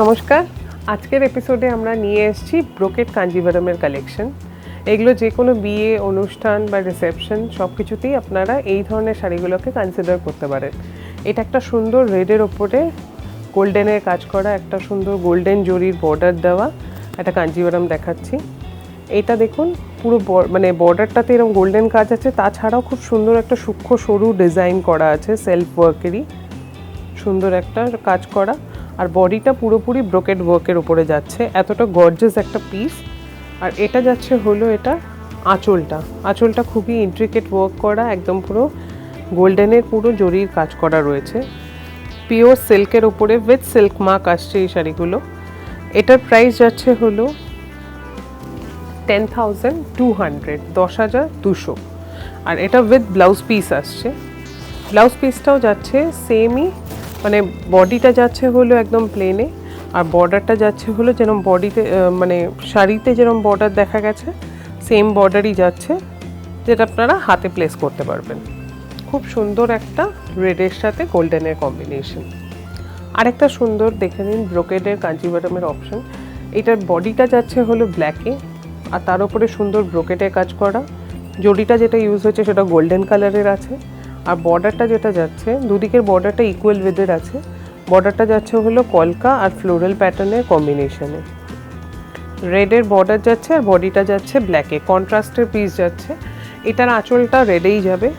নমস্কার, আজকের এপিসোডে আমরা নিয়ে এসেছি ব্রোকেড কাঞ্জিভারামের কালেকশন। এগুলো যে কোনো বিয়ে অনুষ্ঠান বা রিসেপশন সব কিছুতেই আপনারা এই ধরনের শাড়িগুলোকে কনসিডার করতে পারেন। এটা একটা সুন্দর রেডের ওপরে গোল্ডেনের কাজ করা, একটা সুন্দর গোল্ডেন জরির বর্ডার দেওয়া একটা কাঞ্জিভারাম দেখাচ্ছি। এটা দেখুন পুরো মানে বর্ডারটাতে এরকম গোল্ডেন কাজ আছে, তাছাড়াও খুব সুন্দর একটা সূক্ষ্ম সরু ডিজাইন করা আছে, সেলফ ওয়ার্কেরই সুন্দর একটা কাজ করা। আর বডিটা পুরোপুরি ব্রোকেড ওয়ার্কের উপরে যাচ্ছে, এতটা গর্জিয়াস একটা পিস। আর এটা যাচ্ছে হলো এটা আঁচলটা খুবই ইন্ট্রিকেট ওয়ার্ক করা, একদম পুরো গোল্ডেনের পুরো জরির কাজ করা রয়েছে, পিওর সিল্কের উপরে উইথ সিল্ক মার্ক আসছে এই শাড়িগুলো। এটার প্রাইস যাচ্ছে হলো 10,200, 10,200। আর এটা উইথ ব্লাউজ পিস আসছে, ব্লাউজ পিসটাও যাচ্ছে সেমই, মানে বডিটা যাচ্ছে হলো একদম প্লেনে, আর বর্ডারটা যাচ্ছে হলো যেরকম বডিতে মানে শাড়িতে যেরকম বর্ডার দেখা গেছে সেম বর্ডারই যাচ্ছে, যেটা আপনারা হাতে প্লেস করতে পারবেন। খুব সুন্দর একটা রেডের সাথে গোল্ডেনের কম্বিনেশন। আর একটা সুন্দর দেখে নিন ব্রোকেডের কাঞ্জিভারামের অপশন। এটার বডিটা যাচ্ছে হলো ব্ল্যাকে, আর তার উপরে সুন্দর ব্রোকেডের কাজ করা, জরিটা যেটা ইউজ হয়েছে সেটা গোল্ডেন কালারের আছে। আর বর্ডারটা যেটা যাচ্ছে, দুদিকের বর্ডারটা ইকুয়াল উইথের আছে, বর্ডারটা যাচ্ছে হলো কলকা আর ফ্লোরাল প্যাটার্নের কম্বিনেশনে। রেডের বর্ডার যাচ্ছে আর বডিটা যাচ্ছে ব্ল্যাকে, কন্ট্রাস্টের পিস যাচ্ছে। এটার আঁচলটা রেডেই যাবে,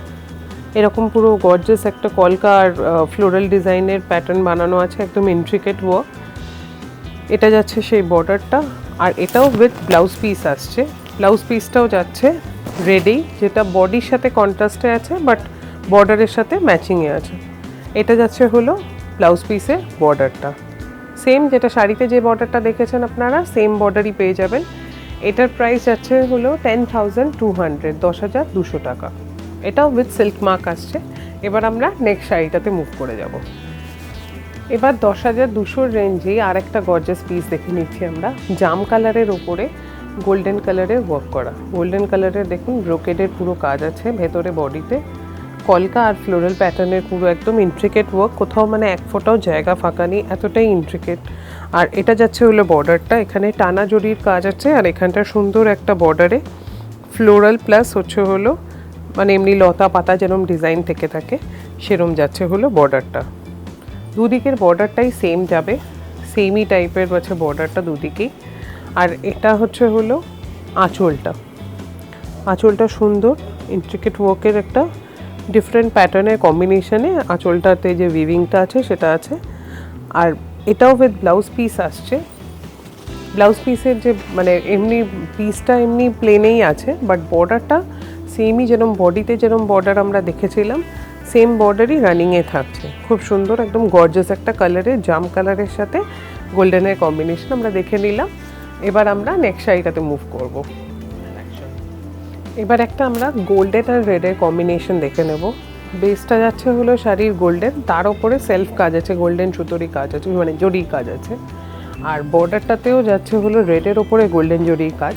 এরকম পুরো গর্জিয়াস একটা কলকা আর ফ্লোরাল ডিজাইনের প্যাটার্ন বানানো আছে, একদম ইন্ট্রিকেট ওয়ার্ক। এটা যাচ্ছে সেই বর্ডারটা, আর এটাও উইথ ব্লাউজ পিস আসছে। ব্লাউজ পিসটাও যাচ্ছে রেডেই, যেটা বডির সাথে কন্ট্রাস্টে আছে বাট বর্ডারের সাথে ম্যাচিংয়ে আছে। এটা যাচ্ছে হলো ব্লাউজ পিসের বর্ডারটা, সেম যেটা শাড়িতে যে বর্ডারটা দেখেছেন আপনারা সেম বর্ডারই পেয়ে যাবেন। এটার প্রাইস যাচ্ছে হলো 10,200, 10,200 টাকা। এটাও উইথ সিল্ক মার্ক আসছে। এবার আমরা নেক্সট শাড়িটাতে মুভ করে যাব। এবার 10,200 রেঞ্জেই আর একটা গর্জাস পিস দেখে নিচ্ছি আমরা, জাম কালারের ওপরে গোল্ডেন কালারের ওয়ার্ক করা। গোল্ডেন কালারের দেখুন ব্রোকেডের পুরো কাজ আছে ভেতরে, বডিতে কলকা আর ফ্লোরাল প্যাটার্নের পুরো একদম ইন্ট্রিকেট ওয়ার্ক, কোথাও মানে এক ফোঁটাও জায়গা ফাঁকা নেই, এতটাই ইন্ট্রিকেট। আর এটা যাচ্ছে হলো বর্ডারটা, এখানে টানা জরির কাজ আছে, আর এখানটা সুন্দর একটা বর্ডারে ফ্লোরাল প্লাস হচ্ছে হলো মানে এমনি লতা পাতা যেরকম ডিজাইন থেকে থাকে সেরম যাচ্ছে হলো বর্ডারটা। দুদিকের বর্ডারটাই সেম যাবে, সেমই টাইপের আছে বর্ডারটা দুদিকেই। আর এটা হচ্ছে হলো আঁচলটা সুন্দর ইন্ট্রিকেট ওয়ার্কের একটা ডিফারেন্ট প্যাটার্নের কম্বিনেশনে আঁচলটাতে যে উইভিংটা আছে সেটা আছে। আর এটাও উইথ ব্লাউজ পিস আসছে। ব্লাউজ পিসের যে মানে এমনি পিসটা এমনি প্লেনেই আছে, বাট বর্ডারটা সেমই, যেরকম বডিতে যেরকম বর্ডার আমরা দেখেছিলাম সেম বর্ডারই রানিংয়ে থাকছে। খুব সুন্দর একদম গর্জাস একটা কালারের, জাম কালারের সাথে গোল্ডেনের কম্বিনেশন আমরা দেখে নিলাম। এবার আমরা নেক্সট শাড়িটাতে মুভ করব। এবার একটা আমরা গোল্ডেন আর রেডের কম্বিনেশন দেখে নেব। বেসটা যাচ্ছে হলো শাড়ির গোল্ডেন, তার ওপরে সেলফ কাজ আছে, গোল্ডেন সুতোরি কাজ আছে, মানে জরির কাজ আছে। আর বর্ডারটাতেও যাচ্ছে হলো রেডের ওপরে গোল্ডেন জরির কাজ।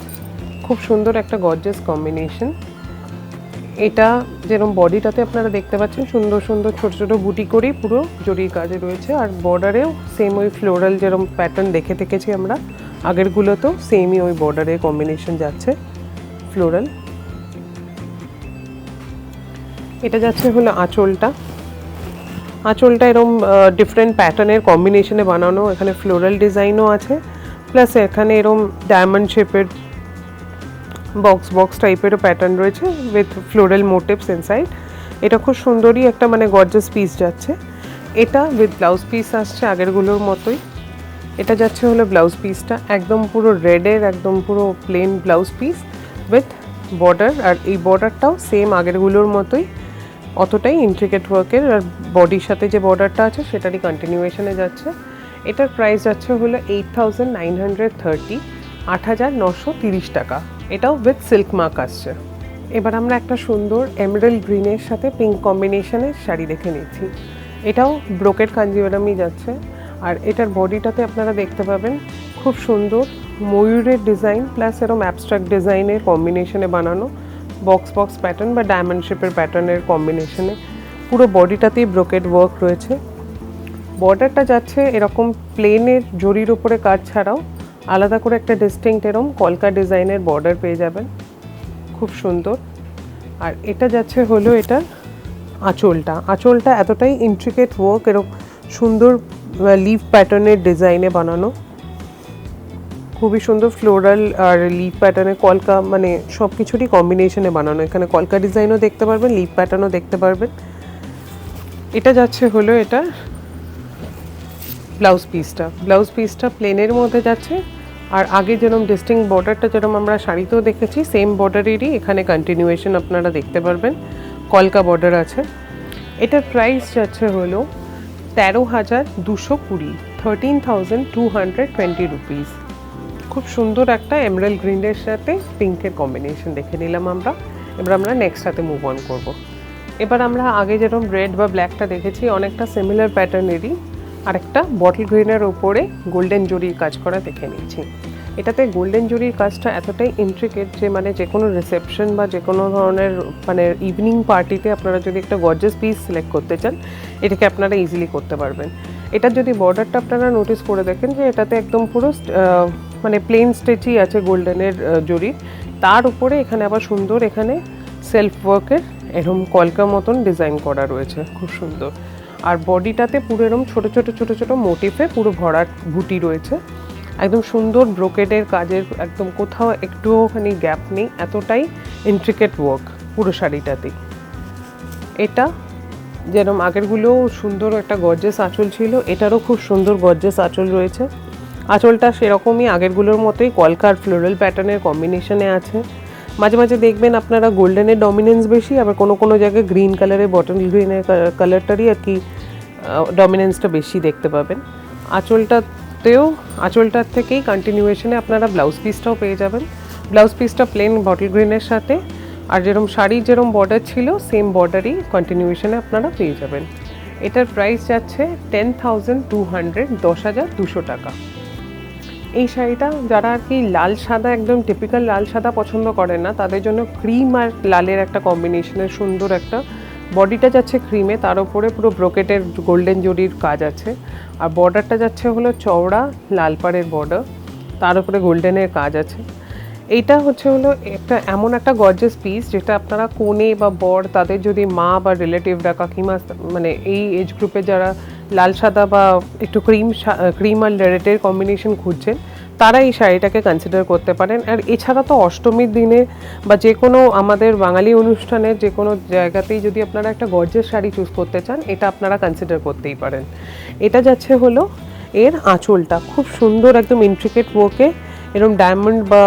খুব সুন্দর একটা গর্জিয়াস কম্বিনেশন। এটা যেরকম বডিটাতে আপনারা দেখতে পাচ্ছেন সুন্দর সুন্দর ছোট ছোট বুটি করেই পুরো জরির কাজে রয়েছে, আর বর্ডারেও সেম ওই ফ্লোরাল যেরকম প্যাটার্ন দেখে থেকেছি আমরা আগেরগুলোতেও সেমই ওই বর্ডারের কম্বিনেশন যাচ্ছে ফ্লোরাল। এটা যাচ্ছে হলো আঁচলটা এরকম ডিফারেন্ট প্যাটার্নের কম্বিনেশনে বানানো, এখানে ফ্লোরাল ডিজাইনও আছে, প্লাস এখানে এরকম ডায়মন্ড শেপের বক্স টাইপেরও প্যাটার্ন রয়েছে উইথ ফ্লোরাল মোটিভস ইনসাইড। এটা খুব সুন্দরই একটা মানে গর্জাস পিস যাচ্ছে। এটা উইথ ব্লাউজ পিস আসছে আগেরগুলোর মতোই। এটা যাচ্ছে হলো ব্লাউজ পিসটা একদম পুরো রেডের, একদম পুরো plain blouse piece with border, আর এই বর্ডারটাও সেম আগেরগুলোর মতোই, অতটাই ইন্ট্রিকেট ওয়ার্কের। আর বডির সাথে যে বর্ডারটা আছে সেটারই কন্টিনিউয়েশনে যাচ্ছে। এটার প্রাইস যাচ্ছে হলো 8,930, 8,930 টাকা। এটাও উইথ সিল্ক মার্ক আসছে। এবার আমরা একটা সুন্দর এমরাল্ড গ্রিনের সাথে পিঙ্ক কম্বিনেশনের শাড়ি দেখে নিচ্ছি। এটাও ব্রোকেড কাঞ্জিভারামই যাচ্ছে, আর এটার বডিটাতে আপনারা দেখতে পাবেন খুব সুন্দর ময়ূরের ডিজাইন প্লাস এরকম অ্যাবস্ট্রাক্ট ডিজাইনের কম্বিনেশনে বানানো বক্স প্যাটার্ন বা ডায়মন্ড শেপের প্যাটার্নের কম্বিনেশনে পুরো বডিটাতেই ব্রোকেড ওয়ার্ক রয়েছে। বর্ডারটা যাচ্ছে এরকম প্লেনের জরির উপরে কাজ ছাড়াও আলাদা করে একটা ডিস্টিংক্ট এরকম কলকা ডিজাইনের বর্ডার পেয়ে যাবেন, খুব সুন্দর। আর এটা যাচ্ছে হলো এটা আঁচলটা এতটাই ইন্ট্রিকেট ওয়ার্ক, এরকম সুন্দর লিফ প্যাটার্নের ডিজাইনে বানানো, খুবই সুন্দর ফ্লোরাল আর লিফ প্যাটার্নে কলকা মানে সব কিছুরই কম্বিনেশনে বানানো। এখানে কলকা ডিজাইনও দেখতে পারবেন, লিফ প্যাটার্নও দেখতে পারবেন। এটা যাচ্ছে হলো এটা ব্লাউজ পিসটা প্লেনের মধ্যে যাচ্ছে, আর আগে যেরকম ডিস্টিংক্ট বর্ডারটা যেরকম আমরা শাড়িতেও দেখেছি সেম বর্ডারেরই এখানে কন্টিনিউয়েশন আপনারা দেখতে পারবেন, কলকা বর্ডার আছে। এটার প্রাইস যাচ্ছে হলো 13,220, 13,220 রুপিস। খুব সুন্দর একটা এমরাল্ড গ্রিনের সাথে পিঙ্কের কম্বিনেশন দেখে নিলাম আমরা। এবার আমরা নেক্সট সাথে মুভ অন করব। এবার আমরা আগে যেরকম রেড বা ব্ল্যাকটা দেখেছি অনেকটা সিমিলার প্যাটার্নেরই আরেকটা বটল গ্রিনের ওপরে গোল্ডেন জরির কাজ করা দেখে নিচ্ছি। এটাতে গোল্ডেন জরির কাজটা এতটাই ইন্ট্রিকেট যে মানে যে কোনো রিসেপশন বা যে কোনো ধরনের মানে ইভিনিং পার্টিতে আপনারা যদি একটা গর্জিয়াস পিস সিলেক্ট করতে চান এটাকে আপনারা ইজিলি করতে পারবেন। এটার যদি বর্ডারটা আপনারা নোটিস করে দেখেন যে এটাতে একদম পুরো মানে প্লেন স্টেচই আছে গোল্ডেনের জরি, তার উপরে এখানে আবার সুন্দর এখানে সেলফ ওয়ার্কের এরকম কলকা মতন ডিজাইন করা রয়েছে, খুব সুন্দর। আর বডিটাতে পুরো এরকম ছোটো ছোটো মোটিফে পুরো ভরাট বুটি রয়েছে, একদম সুন্দর ব্রোকেডের কাজের, একদম কোথাও একটুখানি গ্যাপ নেই, এতটাই ইন্ট্রিকেট ওয়ার্ক পুরো শাড়িটাতেই। এটা যেরকম আগেরগুলো সুন্দর একটা গর্জিয়াস আঁচল ছিল, এটারও খুব সুন্দর গর্জিয়াস আঁচল রয়েছে। আঁচলটা সেরকমই আগেরগুলোর মতোই কলকা আর ফ্লোরাল প্যাটার্নের কম্বিনেশনে আছে। মাঝে মাঝে দেখবেন আপনারা গোল্ডেনের ডমিনেন্স বেশি, আবার কোনো কোনো জায়গায় গ্রিন কালারের বটল গ্রিনের কালারটারই আর কি ডমিনেন্সটা বেশি দেখতে পাবেন। আঁচলটার থেকেই কন্টিনিউয়েশনে আপনারা ব্লাউজ পিসটাও পেয়ে যাবেন। ব্লাউজ পিসটা প্লেন বটল গ্রিনের সাথে, আর যেরকম শাড়ির যেরকম বর্ডার ছিল সেম বর্ডারই কন্টিনিউয়েশনে আপনারা পেয়ে যাবেন। এটার প্রাইস যাচ্ছে 10,200, 10,200 টাকা। এই শাড়িটা যারা আর কি লাল সাদা একদম টিপিক্যাল লাল সাদা পছন্দ করেন না তাদের জন্য ক্রিম আর লালের একটা কম্বিনেশনের সুন্দর একটা বডিটা যাচ্ছে ক্রিমে, তার উপরে পুরো ব্রোকেটের গোল্ডেন জরির কাজ আছে, আর বর্ডারটা যাচ্ছে হলো চওড়া লাল পাড়ের বর্ডার, তার উপরে গোল্ডেনের কাজ আছে। এইটা হচ্ছে হলো একটা এমন একটা গর্জিয়াস পিস যেটা আপনারা কনে বা বর তাদের যদি মা বা রিলেটিভরা কাকিমা মানে এই এজ গ্রুপে যারা লাল সাদা বা একটু ক্রিম আর রেডের কম্বিনেশন খুঁজছেন তারা এই শাড়িটাকে কনসিডার করতে পারেন। আর এছাড়া তো অষ্টমীর দিনে বা যে কোনো আমাদের বাঙালি অনুষ্ঠানের যে কোনো জায়গাতেই যদি আপনারা একটা গর্জিয়াস শাড়ি চুজ করতে চান এটা আপনারা কনসিডার করতেই পারেন। এটা যাচ্ছে হলো এর আঁচলটা, খুব সুন্দর একদম ইন্ট্রিকেট ওয়ার্কে এরকম ডায়মন্ড বা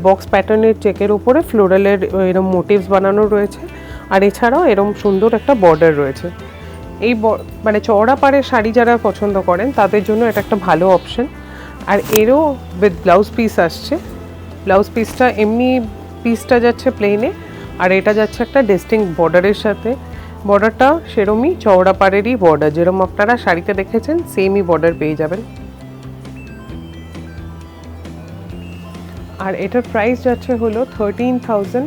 বক্স প্যাটার্নের চেকের উপরে ফ্লোরালের এরকম মোটিভস বানানো রয়েছে, আর এছাড়াও এরকম সুন্দর একটা বর্ডার রয়েছে। এই মানে চওড়া পাড়ের শাড়ি যারা পছন্দ করেন তাদের জন্য এটা একটা ভালো অপশন। আর এরও উইথ ব্লাউজ পিস আসছে, ব্লাউজ পিসটা এমনি পিসটা যাচ্ছে প্লেনে, আর এটা যাচ্ছে একটা ডিস্টিংক্ট বর্ডারের সাথে। বর্ডারটা সেরমই চওড়া পাড়েরই বর্ডার, যেরকম আপনারা শাড়িতে দেখেছেন সেমই বর্ডার পেয়ে যাবেন। আর এটার প্রাইস যাচ্ছে হলো 13,170,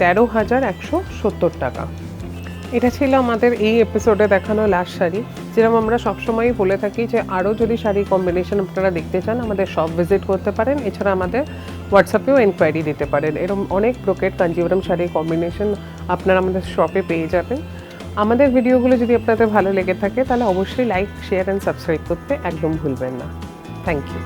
13,170 টাকা। এটা ছিল আমাদের এই এপিসোডে দেখানো লাস্ট শাড়ি। যেরকম আমরা সবসময়ই বলে থাকি যে আরও যদি শাড়ি কম্বিনেশন আপনারা দেখতে চান আমাদের শপ ভিজিট করতে পারেন, এছাড়া আমাদের হোয়াটসঅ্যাপেও এনকোয়ারি দিতে পারেন। এরকম অনেক ব্রোকেড কাঞ্জিভারাম শাড়ির কম্বিনেশন আপনারা আমাদের শপে পেয়ে যাবেন। আমাদের ভিডিওগুলো যদি আপনাদের ভালো লেগে থাকে তাহলে অবশ্যই লাইক, শেয়ার অ্যান্ড সাবস্ক্রাইব করতে একদম ভুলবেন না। Thank you.